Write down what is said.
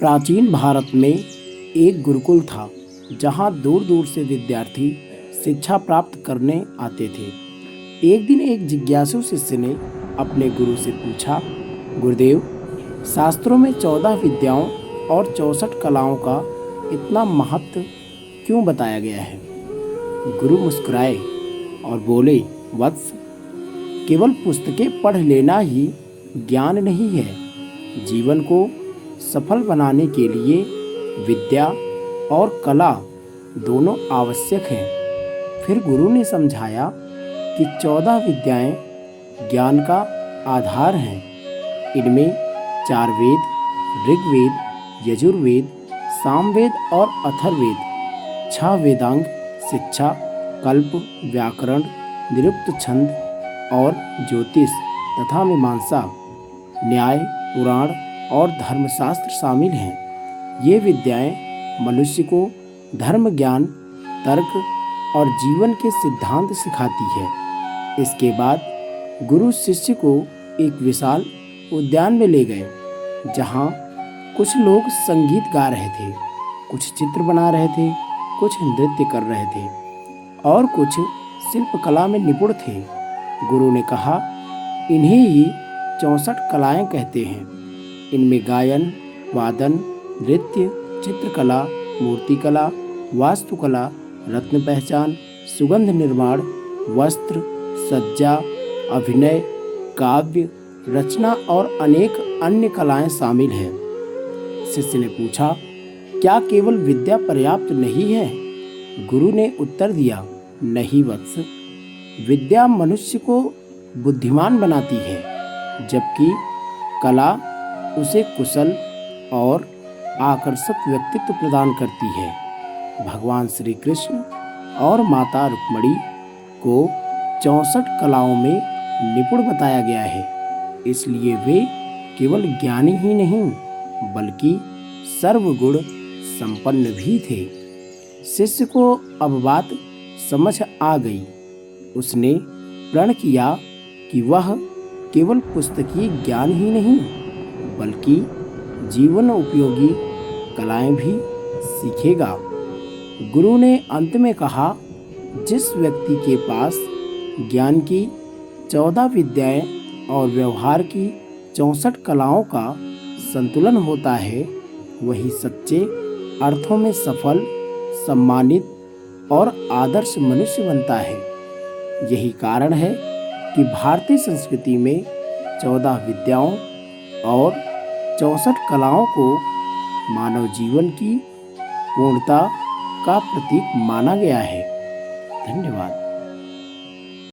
प्राचीन भारत में एक गुरुकुल था जहाँ दूर दूर से विद्यार्थी शिक्षा प्राप्त करने आते थे। एक दिन एक जिज्ञासु शिष्य ने अपने गुरु से पूछा, गुरुदेव, शास्त्रों में 14 विद्याओं और 64 कलाओं का इतना महत्व क्यों बताया गया है? गुरु मुस्कुराए और बोले, वत्स, केवल पुस्तकें पढ़ लेना ही ज्ञान नहीं है। जीवन को सफल बनाने के लिए विद्या और कला दोनों आवश्यक हैं। फिर गुरु ने समझाया कि 14 विद्याएं ज्ञान का आधार हैं। इनमें 4 वेद, ऋग्वेद, यजुर्वेद, सामवेद और अथर्ववेद, 6 वेदांग, शिक्षा, कल्प, व्याकरण, निरुक्त छंद और ज्योतिष तथा मीमांसा, न्याय, पुराण और धर्मशास्त्र शामिल हैं। ये विद्याएं मनुष्य को धर्म ज्ञान, तर्क और जीवन के सिद्धांत सिखाती है। इसके बाद गुरु शिष्य को एक विशाल उद्यान में ले गए, जहाँ कुछ लोग संगीत गा रहे थे, कुछ चित्र बना रहे थे, कुछ नृत्य कर रहे थे और कुछ शिल्पकला में निपुण थे। गुरु ने कहा, इन्हें ही 64 कलाएं कहते हैं। इनमें गायन, वादन, नृत्य, चित्रकला, मूर्तिकला, वास्तुकला, रत्न पहचान, सुगंध निर्माण, वस्त्र, सज्जा, अभिनय, काव्य, रचना और अनेक अन्य कलाएं शामिल हैं। शिष्य ने पूछा, क्या केवल विद्या पर्याप्त नहीं है? गुरु ने उत्तर दिया, नहीं वत्स, विद्या मनुष्य को बुद्धिमान बनाती है, जबकि कला उसे कुशल और आकर्षक व्यक्तित्व प्रदान करती है। भगवान श्री कृष्ण और माता रुक्मिणी को 64 कलाओं में निपुण बताया गया है, इसलिए वे केवल ज्ञानी ही नहीं बल्कि सर्वगुण संपन्न भी थे। शिष्य को अब बात समझ आ गई। उसने प्रण किया कि वह केवल पुस्तकीय ज्ञान ही नहीं बल्कि जीवन उपयोगी कलाएं भी सीखेगा। गुरु ने अंत में कहा, जिस व्यक्ति के पास ज्ञान की 14 विद्याएं और व्यवहार की 64 कलाओं का संतुलन होता है, वही सच्चे अर्थों में सफल, सम्मानित और आदर्श मनुष्य बनता है। यही कारण है कि भारतीय संस्कृति में 14 विद्याओं और 64 कलाओं को मानव जीवन की पूर्णता का प्रतीक माना गया है। धन्यवाद।